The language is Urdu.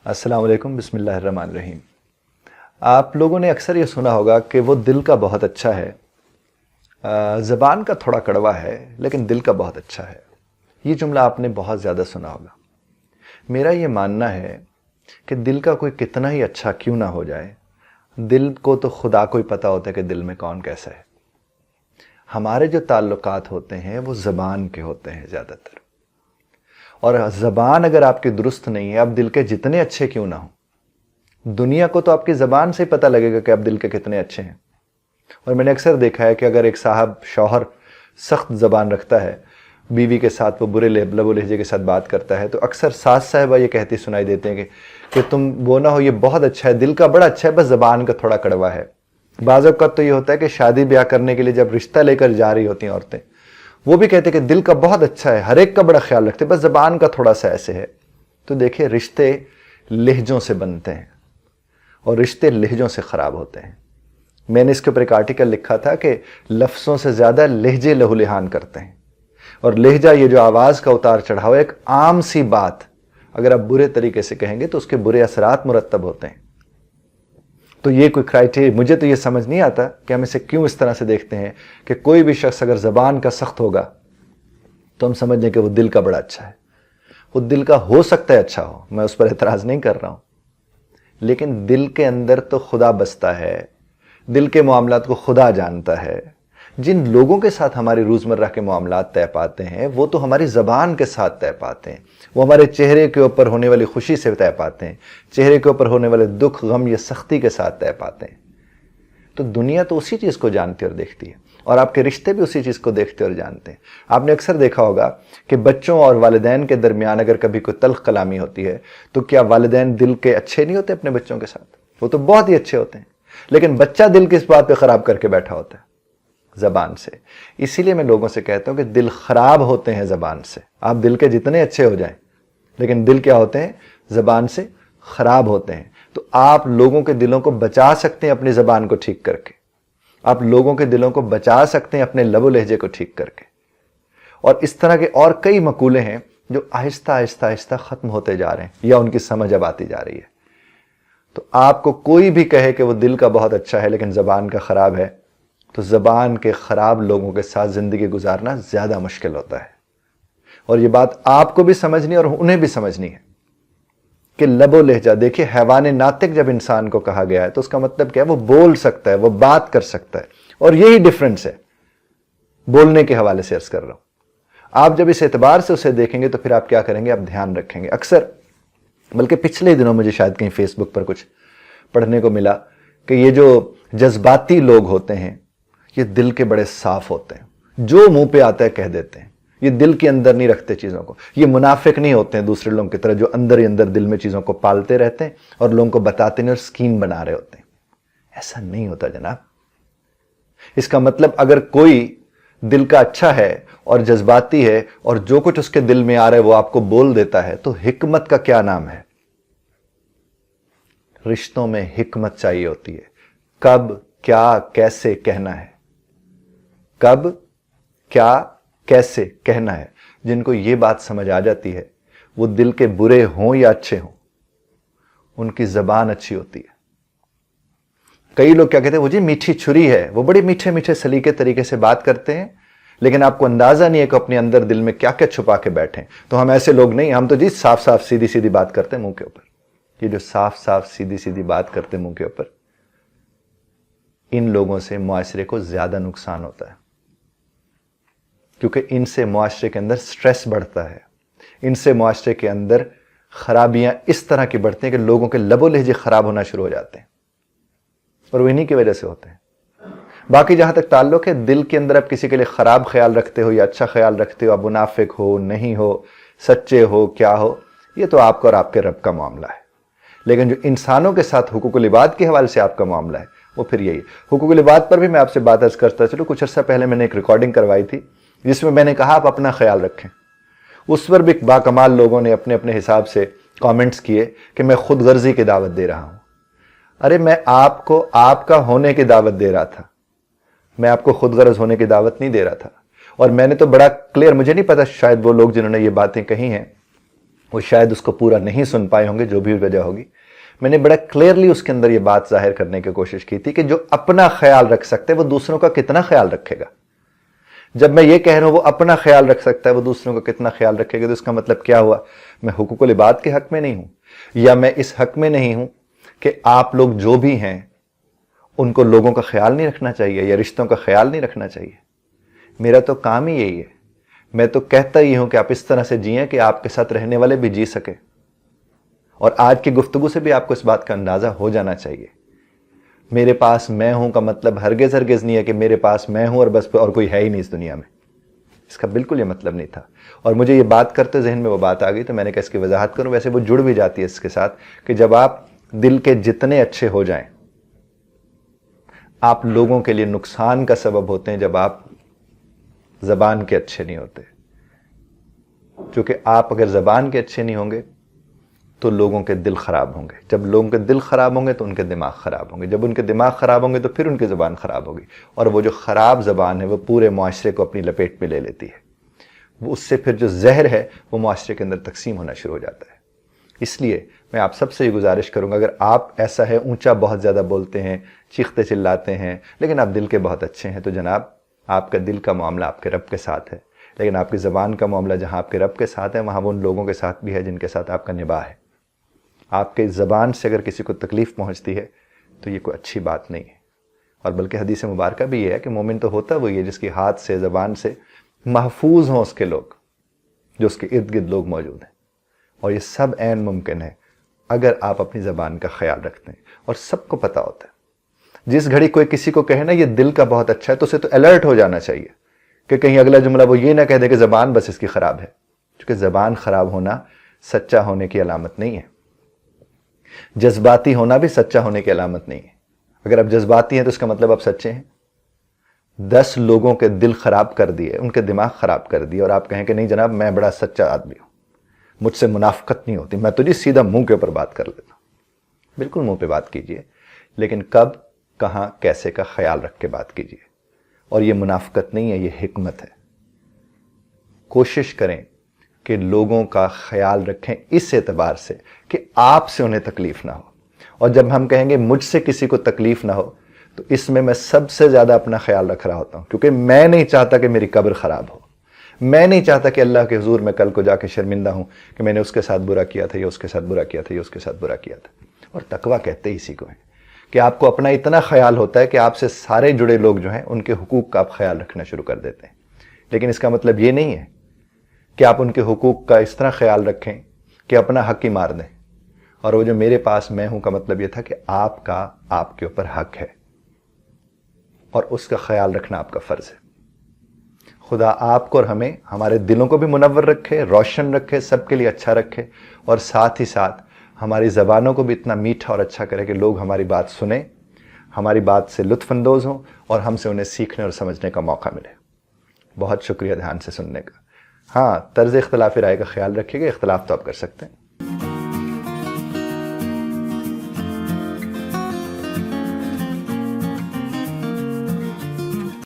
السلام علیکم، بسم اللہ الرحمن الرحیم۔ آپ لوگوں نے اکثر یہ سنا ہوگا کہ وہ دل کا بہت اچھا ہے، زبان کا تھوڑا کڑوا ہے لیکن دل کا بہت اچھا ہے۔ یہ جملہ آپ نے بہت زیادہ سنا ہوگا۔ میرا یہ ماننا ہے کہ دل کا کوئی کتنا ہی اچھا کیوں نہ ہو جائے، دل کو تو خدا کو ہی پتہ ہوتا ہے کہ دل میں کون کیسا ہے۔ ہمارے جو تعلقات ہوتے ہیں وہ زبان کے ہوتے ہیں زیادہ تر، اور زبان اگر آپ کی درست نہیں ہے، آپ دل کے جتنے اچھے کیوں نہ ہوں، دنیا کو تو آپ کی زبان سے ہی پتہ لگے گا کہ آپ دل کے کتنے اچھے ہیں۔ اور میں نے اکثر دیکھا ہے کہ اگر ایک صاحب شوہر سخت زبان رکھتا ہے، بیوی کے ساتھ وہ برے لب و لہجے کے ساتھ بات کرتا ہے، تو اکثر ساس صاحبہ یہ کہتی سنائی دیتے ہیں کہ تم وہ نہ ہو، یہ بہت اچھا ہے، دل کا بڑا اچھا ہے، بس زبان کا تھوڑا کڑوا ہے۔ بعض اوقات تو یہ ہوتا ہے کہ شادی بیاہ کرنے کے لیے جب رشتہ لے کر جا رہی ہوتی ہیں عورتیں، وہ بھی کہتے کہ دل کا بہت اچھا ہے، ہر ایک کا بڑا خیال رکھتے، بس زبان کا تھوڑا سا ایسے ہے۔ تو دیکھیں، رشتے لہجوں سے بنتے ہیں اور رشتے لہجوں سے خراب ہوتے ہیں۔ میں نے اس کے اوپر ایک آرٹیکل لکھا تھا کہ لفظوں سے زیادہ لہجے لہو لہان کرتے ہیں، اور لہجہ یہ جو آواز کا اتار چڑھاؤ، ایک عام سی بات اگر آپ برے طریقے سے کہیں گے تو اس کے برے اثرات مرتب ہوتے ہیں۔ تو یہ کوئی کرائٹیریا، مجھے تو یہ سمجھ نہیں آتا کہ ہم اسے کیوں اس طرح سے دیکھتے ہیں کہ کوئی بھی شخص اگر زبان کا سخت ہوگا تو ہم سمجھ لیں کہ وہ دل کا بڑا اچھا ہے۔ وہ دل کا ہو سکتا ہے اچھا ہو، میں اس پر اعتراض نہیں کر رہا ہوں، لیکن دل کے اندر تو خدا بستا ہے، دل کے معاملات کو خدا جانتا ہے۔ جن لوگوں کے ساتھ ہماری روزمرہ کے معاملات طے پاتے ہیں وہ تو ہماری زبان کے ساتھ طے پاتے ہیں، وہ ہمارے چہرے کے اوپر ہونے والی خوشی سے طے پاتے ہیں، چہرے کے اوپر ہونے والے دکھ غم یا سختی کے ساتھ طے پاتے ہیں۔ تو دنیا تو اسی چیز کو جانتی اور دیکھتی ہے، اور آپ کے رشتے بھی اسی چیز کو دیکھتے اور جانتے ہیں۔ آپ نے اکثر دیکھا ہوگا کہ بچوں اور والدین کے درمیان اگر کبھی کوئی تلخ کلامی ہوتی ہے تو کیا والدین دل کے اچھے نہیں ہوتے اپنے بچوں کے ساتھ؟ وہ تو بہت ہی اچھے ہوتے ہیں، لیکن بچہ دل کس بات پہ خراب کر کے بیٹھا ہوتا ہے؟ زبان سے۔ اسی لیے میں لوگوں سے کہتا ہوں کہ دل خراب ہوتے ہیں زبان سے۔ آپ دل کے جتنے اچھے ہو جائیں، لیکن دل کیا ہوتے ہیں؟ زبان سے خراب ہوتے ہیں۔ تو آپ لوگوں کے دلوں کو بچا سکتے ہیں اپنی زبان کو ٹھیک کر کے، آپ لوگوں کے دلوں کو بچا سکتے ہیں اپنے لب و لہجے کو ٹھیک کر کے۔ اور اس طرح کے اور کئی مقولے ہیں جو آہستہ آہستہ آہستہ ختم ہوتے جا رہے ہیں یا ان کی سمجھ اب آتی جا رہی ہے۔ تو آپ کو کوئی بھی کہے کہ وہ دل کا بہت اچھا ہے لیکن زبان کا خراب ہے، تو زبان کے خراب لوگوں کے ساتھ زندگی گزارنا زیادہ مشکل ہوتا ہے۔ اور یہ بات آپ کو بھی سمجھنی اور انہیں بھی سمجھنی ہے کہ لب و لہجہ، دیکھیے حیوان ناطق جب انسان کو کہا گیا ہے تو اس کا مطلب کیا ہے؟ وہ بول سکتا ہے، وہ بات کر سکتا ہے، اور یہی ڈیفرنس ہے بولنے کے حوالے سے عرض کر رہا ہوں۔ آپ جب اس اعتبار سے اسے دیکھیں گے تو پھر آپ کیا کریں گے؟ آپ دھیان رکھیں گے۔ اکثر، بلکہ پچھلے دنوں مجھے شاید کہیں فیس بک پر کچھ پڑھنے کو ملا کہ یہ جو جذباتی لوگ ہوتے ہیں یہ دل کے بڑے صاف ہوتے ہیں، جو منہ پہ آتا ہے کہہ دیتے ہیں، یہ دل کے اندر نہیں رکھتے چیزوں کو، یہ منافق نہیں ہوتے ہیں دوسرے لوگوں کی طرح جو اندر ہی اندر دل میں چیزوں کو پالتے رہتے ہیں اور لوگوں کو بتاتے نہیں اور سکیم بنا رہے ہوتے ہیں۔ ایسا نہیں ہوتا جناب۔ اس کا مطلب اگر کوئی دل کا اچھا ہے اور جذباتی ہے اور جو کچھ اس کے دل میں آ رہا ہے وہ آپ کو بول دیتا ہے، تو حکمت کا کیا نام ہے؟ رشتوں میں حکمت چاہیے ہوتی ہے، کب کیا کیسے کہنا ہے، کب کیا کیسے کہنا ہے۔ جن کو یہ بات سمجھ آ جاتی ہے، وہ دل کے برے ہوں یا اچھے ہوں، ان کی زبان اچھی ہوتی ہے۔ کئی لوگ کیا کہتے ہیں؟ وہ جی میٹھی چھری ہے، وہ بڑے میٹھے میٹھے سلیقے طریقے سے بات کرتے ہیں، لیکن آپ کو اندازہ نہیں ہے کہ اپنے اندر دل میں کیا کیا چھپا کے بیٹھے ہیں۔ تو ہم ایسے لوگ نہیں، ہم تو جی صاف صاف سیدھی سیدھی بات کرتے ہیں منہ کے اوپر۔ یہ جو صاف صاف سیدھی سیدھی بات کرتے ہیں منہ کے اوپر، ان لوگوں سے معاشرے کو زیادہ نقصان ہوتا ہے، کیونکہ ان سے معاشرے کے اندر سٹریس بڑھتا ہے، ان سے معاشرے کے اندر خرابیاں اس طرح کی بڑھتی ہیں کہ لوگوں کے لب و لہجے خراب ہونا شروع ہو جاتے ہیں، اور وہ انہی کی وجہ سے ہوتے ہیں۔ باقی جہاں تک تعلق ہے دل کے اندر، آپ کسی کے لیے خراب خیال رکھتے ہو یا اچھا خیال رکھتے ہو، آپ منافق ہو نہیں ہو، سچے ہو کیا ہو، یہ تو آپ کا اور آپ کے رب کا معاملہ ہے۔ لیکن جو انسانوں کے ساتھ حقوق العباد کے حوالے سے آپ کا معاملہ ہے وہ پھر یہی ہے۔ حقوق العباد پر بھی میں آپ سے بات عرض کرتا چلوں، کچھ عرصہ پہلے میں نے ایک ریکارڈنگ کروائی تھی جس میں نے کہا آپ اپنا خیال رکھیں۔ اس پر بھی باکمال لوگوں نے اپنے اپنے حساب سے کامنٹس کیے کہ میں خود غرضی کی دعوت دے رہا ہوں۔ ارے میں آپ کو آپ کا ہونے کی دعوت دے رہا تھا، میں آپ کو خود غرض ہونے کی دعوت نہیں دے رہا تھا۔ اور میں نے تو بڑا کلیئر، مجھے نہیں پتا شاید وہ لوگ جنہوں نے یہ باتیں کہی ہیں وہ شاید اس کو پورا نہیں سن پائے ہوں گے، جو بھی وجہ ہوگی. میں نے بڑا کلیئرلی اس کے اندر یہ بات ظاہر کرنے کی کوشش کی تھی کہ جو اپنا خیال رکھ سکتے وہ دوسروں کا کتنا خیال رکھے گا. جب میں یہ کہہ رہا ہوں وہ اپنا خیال رکھ سکتا ہے وہ دوسروں کا کتنا خیال رکھے گا، تو اس کا مطلب کیا ہوا؟ میں حقوق العباد کے حق میں نہیں ہوں، یا میں اس حق میں نہیں ہوں کہ آپ لوگ جو بھی ہیں ان کو لوگوں کا خیال نہیں رکھنا چاہیے یا رشتوں کا خیال نہیں رکھنا چاہیے. میرا تو کام ہی یہی ہے. میں تو کہتا ہی ہوں کہ آپ اس طرح سے جئیں کہ آپ کے ساتھ رہنے والے بھی جی سکے. اور آج کی گفتگو سے بھی آپ کو اس بات کا اندازہ ہو جانا چاہیے. میرے پاس میں ہوں کا مطلب ہرگز نہیں ہے کہ میرے پاس میں ہوں اور بس اور کوئی ہے ہی نہیں اس دنیا میں. اس کا بالکل یہ مطلب نہیں تھا. اور مجھے یہ بات کرتے ذہن میں وہ بات آ گئی تو میں نے کہا اس کی وضاحت کروں. ویسے وہ جڑ بھی جاتی ہے اس کے ساتھ کہ جب آپ دل کے جتنے اچھے ہو جائیں آپ لوگوں کے لیے نقصان کا سبب ہوتے ہیں جب آپ زبان کے اچھے نہیں ہوتے. چونکہ آپ اگر زبان کے اچھے نہیں ہوں گے تو لوگوں کے دل خراب ہوں گے. جب لوگوں کے دل خراب ہوں گے تو ان کے دماغ خراب ہوں گے. جب ان کے دماغ خراب ہوں گے تو پھر ان کی زبان خراب ہوگی. اور وہ جو خراب زبان ہے وہ پورے معاشرے کو اپنی لپیٹ میں لے لیتی ہے. وہ اس سے پھر جو زہر ہے وہ معاشرے کے اندر تقسیم ہونا شروع ہو جاتا ہے. اس لیے میں آپ سب سے یہ گزارش کروں گا، اگر آپ ایسا ہے اونچا بہت زیادہ بولتے ہیں، چیختے چلاتے ہیں، لیکن آپ دل کے بہت اچھے ہیں، تو جناب آپ کا دل کا معاملہ آپ کے رب کے ساتھ ہے، لیکن آپ کی زبان کا معاملہ جہاں آپ کے رب کے ساتھ ہے وہاں وہ ان لوگوں کے ساتھ بھی ہے جن کے ساتھ آپ کا نباہ ہے. آپ کے زبان سے اگر کسی کو تکلیف پہنچتی ہے تو یہ کوئی اچھی بات نہیں ہے. اور بلکہ حدیث مبارکہ بھی یہ ہے کہ مومن تو ہوتا وہی ہے جس کی ہاتھ سے زبان سے محفوظ ہوں اس کے لوگ، جو اس کے ارد گرد لوگ موجود ہیں. اور یہ سب عین ممکن ہے اگر آپ اپنی زبان کا خیال رکھتے ہیں. اور سب کو پتہ ہوتا ہے جس گھڑی کوئی کسی کو کہے نا یہ دل کا بہت اچھا ہے تو اسے تو الرٹ ہو جانا چاہیے کہ کہیں اگلا جملہ وہ یہ نہ کہہ دے کہ زبان بس اس کی خراب ہے. کیونکہ زبان خراب ہونا سچا ہونے کی علامت نہیں ہے. جذباتی ہونا بھی سچا ہونے کی علامت نہیں ہے. اگر آپ جذباتی ہیں تو اس کا مطلب آپ سچے ہیں. 10 لوگوں کے دل خراب کر دیے، ان کے دماغ خراب کر دیے، اور آپ کہیں کہ نہیں جناب میں بڑا سچا آدمی ہوں، مجھ سے منافقت نہیں ہوتی، میں تو جی سیدھا منہ کے اوپر بات کر لیتا ہوں. بالکل منہ پہ بات کیجئے، لیکن کب، کہاں، کیسے کا خیال رکھ کے بات کیجئے. اور یہ منافقت نہیں ہے، یہ حکمت ہے. کوشش کریں کہ لوگوں کا خیال رکھیں اس اعتبار سے کہ آپ سے انہیں تکلیف نہ ہو. اور جب ہم کہیں گے مجھ سے کسی کو تکلیف نہ ہو تو اس میں سب سے زیادہ اپنا خیال رکھ رہا ہوتا ہوں، کیونکہ میں نہیں چاہتا کہ میری قبر خراب ہو. میں نہیں چاہتا کہ اللہ کے حضور میں کل کو جا کے شرمندہ ہوں کہ میں نے اس کے ساتھ برا کیا تھا، یا اس کے ساتھ برا کیا تھا، یا اس کے ساتھ برا کیا تھا. اور تقویٰ کہتے ہی اسی کو ہے کہ آپ کو اپنا اتنا خیال ہوتا ہے کہ آپ سے سارے جڑے لوگ جو ہیں ان کے حقوق کا آپ خیال رکھنا شروع کر دیتے ہیں. لیکن اس کا مطلب یہ نہیں ہے کہ آپ ان کے حقوق کا اس طرح خیال رکھیں کہ اپنا حق ہی مار دیں. اور وہ جو میرے پاس میں ہوں کا مطلب یہ تھا کہ آپ کا آپ کے اوپر حق ہے اور اس کا خیال رکھنا آپ کا فرض ہے. خدا آپ کو اور ہمیں ہمارے دلوں کو بھی منور رکھے، روشن رکھے، سب کے لیے اچھا رکھے، اور ساتھ ہی ساتھ ہماری زبانوں کو بھی اتنا میٹھا اور اچھا کرے کہ لوگ ہماری بات سنیں، ہماری بات سے لطف اندوز ہوں، اور ہم سے انہیں سیکھنے اور سمجھنے کا موقع ملے. بہت شکریہ دھیان سے سننے کا. ہاں، طرز اختلاف رائے کا خیال رکھیے گا، اختلاف تو آپ کر سکتے ہیں.